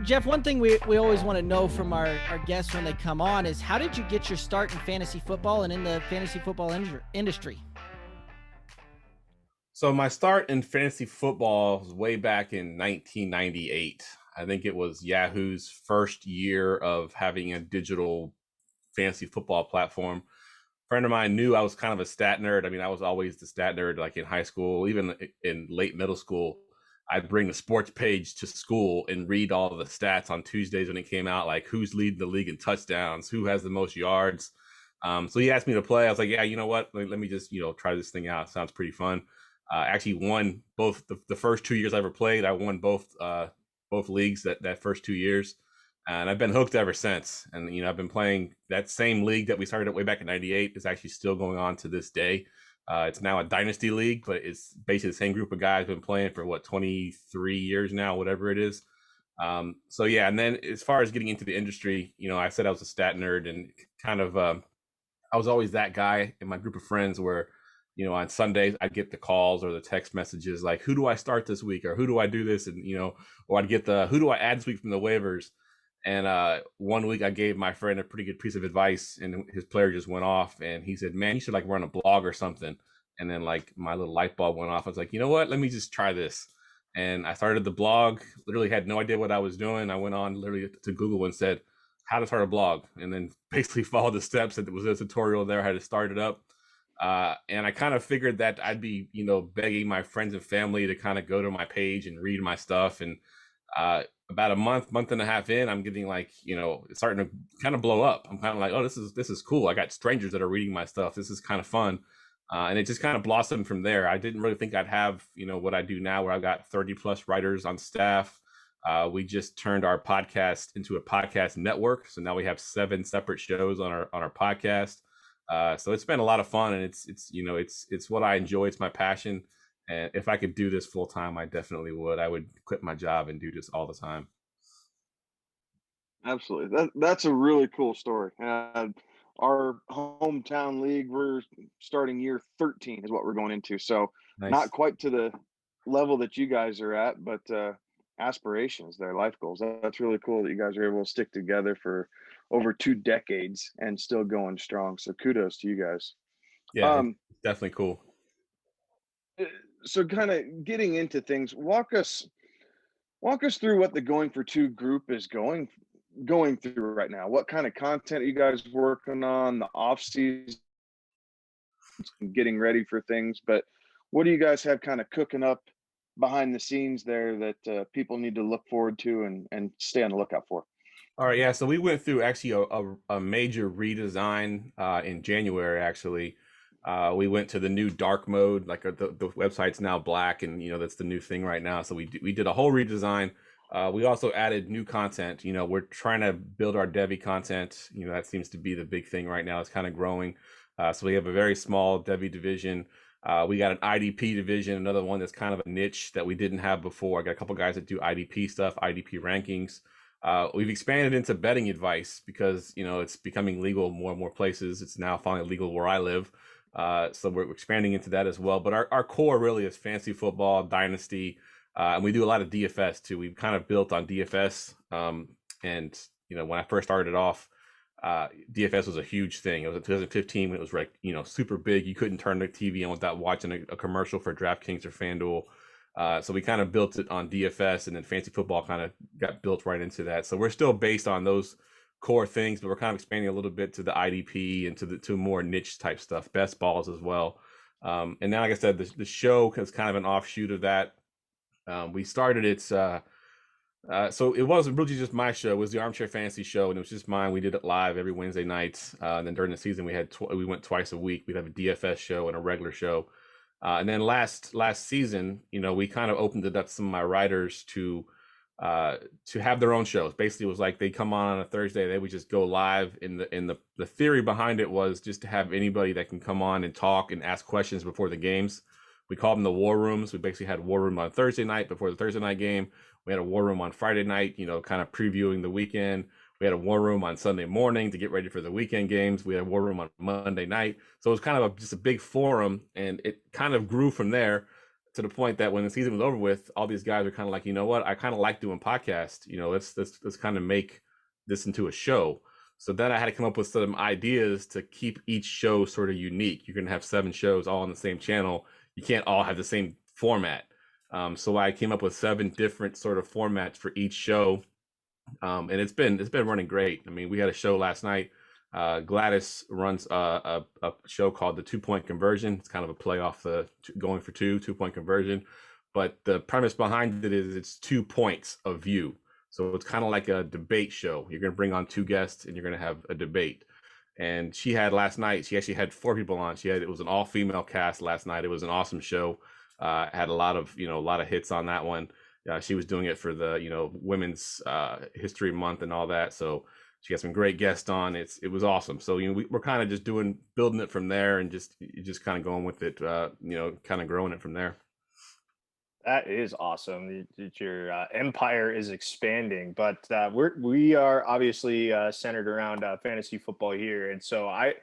Geoff, one thing we always want to know from our guests when they come on is how did you get your start in fantasy football and in the fantasy football industry? So my start in fantasy football was way back in 1998. I think it was Yahoo's first year of having a digital fantasy football platform. A friend of mine knew I was kind of a stat nerd. I mean, I was always the stat nerd, like in high school, even in late middle school. I'd bring the sports page to school and read all of the stats on Tuesdays when it came out, like who's leading the league in touchdowns, who has the most yards. So he asked me to play. I was like, yeah, you know what? Let me just, try this thing out. Sounds pretty fun. Actually won both the first 2 years I ever played. I won both leagues that first 2 years, and I've been hooked ever since. And I've been playing that same league that we started way back in '98 is actually still going on to this day. It's now a dynasty league, but it's basically the same group of guys been playing for 23 years now, whatever it is. So yeah, and then as far as getting into the industry, I said I was a stat nerd and kind of I was always that guy in my group of friends where, on Sundays I'd get the calls or the text messages like, who do I start this week? Or who do I do this? And, or I'd get who do I add this week from the waivers? And one week I gave my friend a pretty good piece of advice and his player just went off and he said, man, you should like run a blog or something. And then like my little light bulb went off. I was like, you know what? Let me just try this. And I started the blog, literally had no idea what I was doing. I went on literally to Google and said, how to start a blog, and then basically followed the steps. That there was a tutorial there how to start it up. And I kind of figured that I'd be, begging my friends and family to kind of go to my page and read my stuff. And about a month and a half in, I'm getting like, it's starting to kind of blow up. I'm kind of like, oh, this is cool. I got strangers that are reading my stuff. This is kind of fun. And it just kind of blossomed from there. I didn't really think I'd have, what I do now, where I've got 30 plus writers on staff. We just turned our podcast into a podcast network, so now we have 7 separate shows on our podcast. So it's been a lot of fun, and it's what I enjoy. It's my passion, and if I could do this full time, I definitely would. I would quit my job and do this all the time. Absolutely. That's a really cool story. Our hometown league, we're starting year 13 is what we're going into. So not Nice. quite to the level that you guys are at, but aspirations, their life goals. That's really cool that you guys are able to stick together for over 2 decades and still going strong. So kudos to you guys. Yeah, it's Um, definitely cool. so kind of getting into things, walk us through what the Going for Two group is going through right now. What kind of content are you guys working on? The off season, getting ready for things, but what do you guys have kind of cooking up behind the scenes there that people need to look forward to and stay on the lookout for? All right, yeah. So we went through actually a major redesign in January. Actually, we went to the new dark mode. Like the website's now black, and that's the new thing right now. So we did a whole redesign. We also added new content. We're trying to build our Devi content. That seems to be the big thing right now. It's kind of growing. So we have a very small Devi division. We got an IDP division, another one that's kind of a niche that we didn't have before. I got a couple guys that do IDP stuff, IDP rankings. We've expanded into betting advice because it's becoming legal in more and more places. It's now finally legal where I live, so we're expanding into that as well. But our core really is fantasy football, dynasty, and we do a lot of DFS too. We've kind of built on DFS, and when I first started off, DFS was a huge thing. It was in 2015 when it was like super big. You couldn't turn the TV on without watching a commercial for DraftKings or FanDuel. So we kind of built it on DFS, and then fantasy football kind of got built right into that. So we're still based on those core things, but we're kind of expanding a little bit to the IDP and to more niche type stuff, best balls as well. And now, like I said, the show is kind of an offshoot of that. We started so it wasn't really just my show. It was the Armchair Fantasy Show, and it was just mine. We did it live every Wednesday night. And then during the season, we went twice a week. We'd have a DFS show and a regular show. And then last season, we kind of opened it up to some of my writers to have their own shows. Basically, it was like they come on a Thursday, they would just go live. The theory behind it was just to have anybody that can come on and talk and ask questions before the games. We called them the war rooms. We basically had a war room on Thursday night before the Thursday night game. We had a war room on Friday night, kind of previewing the weekend. We had a war room on Sunday morning to get ready for the weekend games. We had a war room on Monday night. So it was kind of just a big forum, and it kind of grew from there. to the point that when the season was over with, all these guys are kind of like, you know what, I kind of like doing podcasts. Let's kind of make this into a show. So then I had to come up with some ideas to keep each show sort of unique. You're going to have 7 shows all on the same channel. You can't all have the same format. So I came up with 7 different sort of formats for each show. And it's been running great. I mean, we had a show last night. Gladys runs a show called the 2-Point Conversion. It's kind of a play off the going for 2-point conversion. But the premise behind it is it's 2 points of view. So it's kind of like a debate show. You're going to bring on 2 guests and you're going to have a debate. And she had last night, she actually had 4 people on. It was an all female cast last night. It was an awesome show. Had a lot of hits on that one. She was doing it for the, Women's History Month and all that. So she got some great guests on. It was awesome. So, we're kind of just building it from there and just kind of going with it, kind of growing it from there. That is awesome. Your empire is expanding, but we are obviously centered around fantasy football here, and so I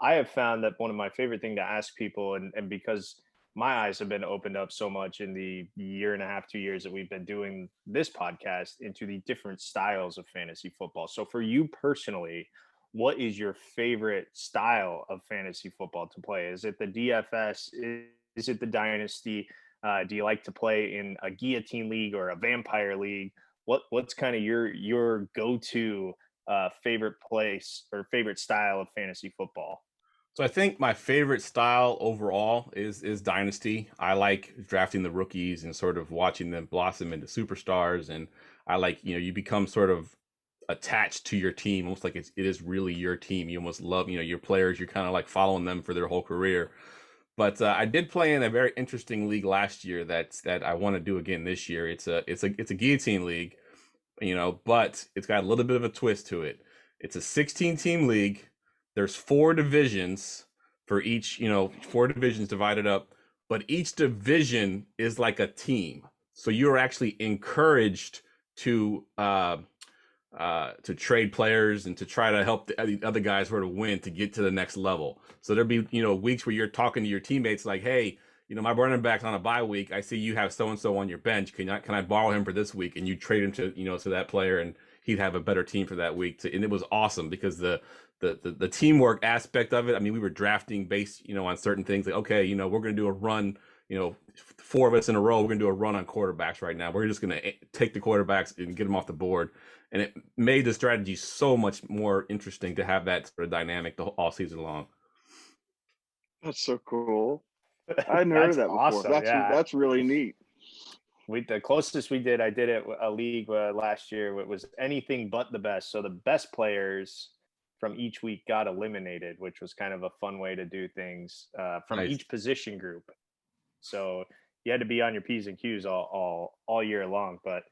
have found that one of my favorite thing to ask people, and because my eyes have been opened up so much in the 1.5 to 2 years that we've been doing this podcast into the different styles of fantasy football. So for you personally, what is your favorite style of fantasy football to play? Is it the DFS? Is it the Dynasty? Do you like to play in a guillotine league or a vampire league? What's kind of your go-to favorite place or favorite style of fantasy football? So I think my favorite style overall is Dynasty. I like drafting the rookies and sort of watching them blossom into superstars. And I like, you become sort of attached to your team, almost like it is really your team. You almost love, your players. You're kind of like following them for their whole career. But I did play in a very interesting league last year that I want to do again this year. It's a guillotine league, but it's got a little bit of a twist to it. It's a 16-team league. There's 4 divisions for each, 4 divisions divided up, but each division is like a team. So you're actually encouraged to trade players and to try to help the other guys sort of win to get to the next level. So there'll be, weeks where you're talking to your teammates like, hey, my running back's on a bye week. I see you have so-and-so on your bench. Can I borrow him for this week? And you trade him to, to that player and he'd have a better team for that week. And it was awesome because the teamwork aspect of it. I mean, we were drafting based, on certain things like, okay, we're going to do a run, 4 of us in a row. We're going to do a run on quarterbacks right now. We're just going to take the quarterbacks and get them off the board. And it made the strategy so much more interesting to have that sort of dynamic all season long. That's so cool. I hadn't heard of that before. Awesome. That's really neat. The closest we did, I did it a league last year. It was anything but the best. So the best players from each week got eliminated, which was kind of a fun way to do things from each position group. So you had to be on your P's and Q's all year long, but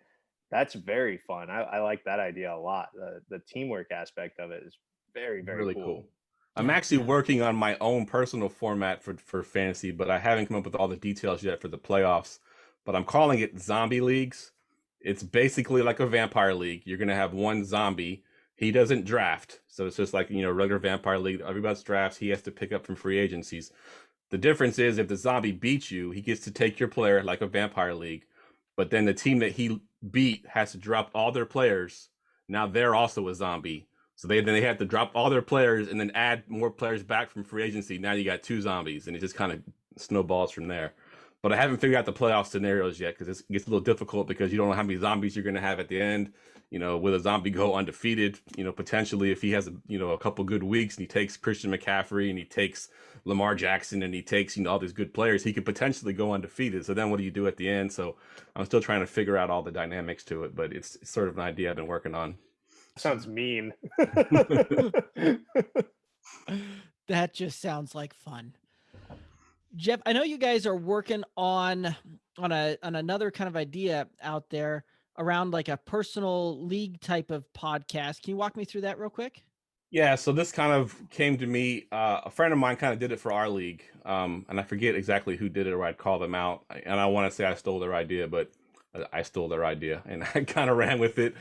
that's very fun. I like that idea a lot. The teamwork aspect of it is very, very really cool. I'm actually working on my own personal format for fantasy, but I haven't come up with all the details yet for the playoffs. But I'm calling it zombie leagues. It's basically like a vampire league. You're going to have one zombie. He doesn't draft. So it's just like, regular vampire league. Everybody's drafts. He has to pick up from free agencies. The difference is if the zombie beats you, he gets to take your player like a vampire league. But then the team that he beat has to drop all their players. Now they're also a zombie. So they have to drop all their players and then add more players back from free agency. Now you got 2 zombies, and it just kind of snowballs from there. But I haven't figured out the playoff scenarios yet because it gets a little difficult because you don't know how many zombies you're going to have at the end. Will a zombie go undefeated? Potentially if he has a couple good weeks and he takes Christian McCaffrey and he takes Lamar Jackson and he takes all these good players, he could potentially go undefeated. So then what do you do at the end? So I'm still trying to figure out all the dynamics to it, but it's sort of an idea I've been working on. Sounds mean. That just sounds like fun. Geoff, I know you guys are working on another kind of idea out there around like a personal league type of podcast. Can you walk me through that real quick? Yeah, so this kind of came to me. A friend of mine kind of did it for our league, and I forget exactly who did it or I'd call them out. And I want to say I stole their idea, but I stole their idea and I kind of ran with it.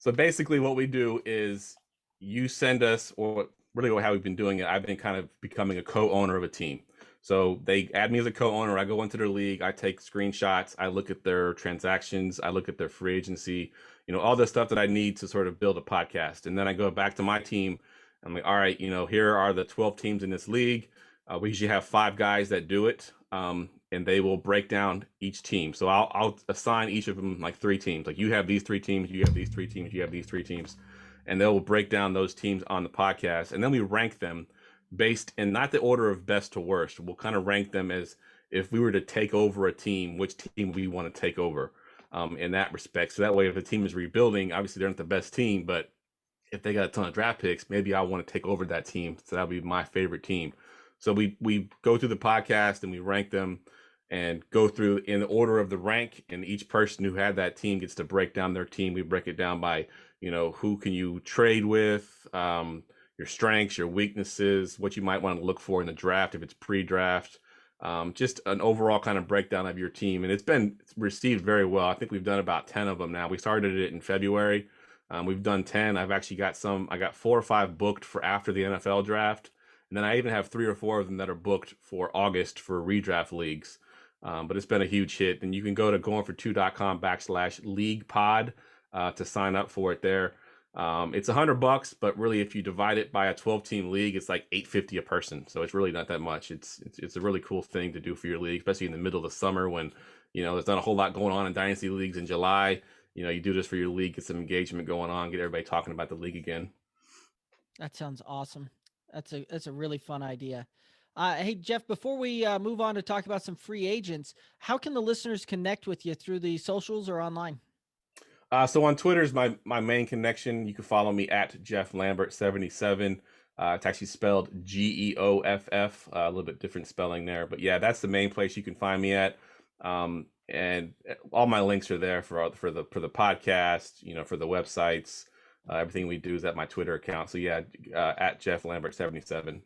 So basically what we do is you send us, or really how we've been doing it, I've been kind of becoming a co-owner of a team. So they add me as a co-owner. I go into their league. I take screenshots. I look at their transactions. I look at their free agency, all the stuff that I need to sort of build a podcast. And then I go back to my team. I'm like, all right, here are the 12 teams in this league. We usually have 5 guys that do it. And they will break down each team. So I'll assign each of them like 3 teams. Like, you have these 3 teams, you have these 3 teams, you have these 3 teams. And they'll break down those teams on the podcast. And then we rank them based in not the order of best to worst. We'll kind of rank them as if we were to take over a team, which team we want to take over in that respect. So that way, if the team is rebuilding, obviously they're not the best team, but if they got a ton of draft picks, maybe I want to take over that team. So that'll be my favorite team. So we go through the podcast and we rank them and go through in the order of the rank, and each person who had that team gets to break down their team. We break it down by, who can you trade with, your strengths, your weaknesses, what you might want to look for in the draft if it's pre-draft, just an overall kind of breakdown of your team. And it's been received very well. I think we've done about 10 of them now. We started it in February. We've done 10. I've actually got I got 4 or 5 booked for after the NFL draft. And then I even have 3 or 4 of them that are booked for August for redraft leagues. But it's been a huge hit. And you can go to goingfor2.com/league pod to sign up for it there. It's $100, but really, if you divide it by a 12-team league, it's like $850 a person. So it's really not that much. It's a really cool thing to do for your league, especially in the middle of the summer when, there's not a whole lot going on in dynasty leagues in July. You do this for your league, get some engagement going on, get everybody talking about the league again. That sounds awesome. That's a really fun idea. Hey, Geoff, before we move on to talk about some free agents, how can the listeners connect with you through the socials or online? So on Twitter is my main connection. You can follow me at Geoff Lambert 77. It's actually spelled Geoff, a little bit different spelling there. But yeah, that's the main place you can find me at. And all my links are there for the podcast, for the websites. Everything we do is at my Twitter account. So yeah, at Geoff Lambert 77.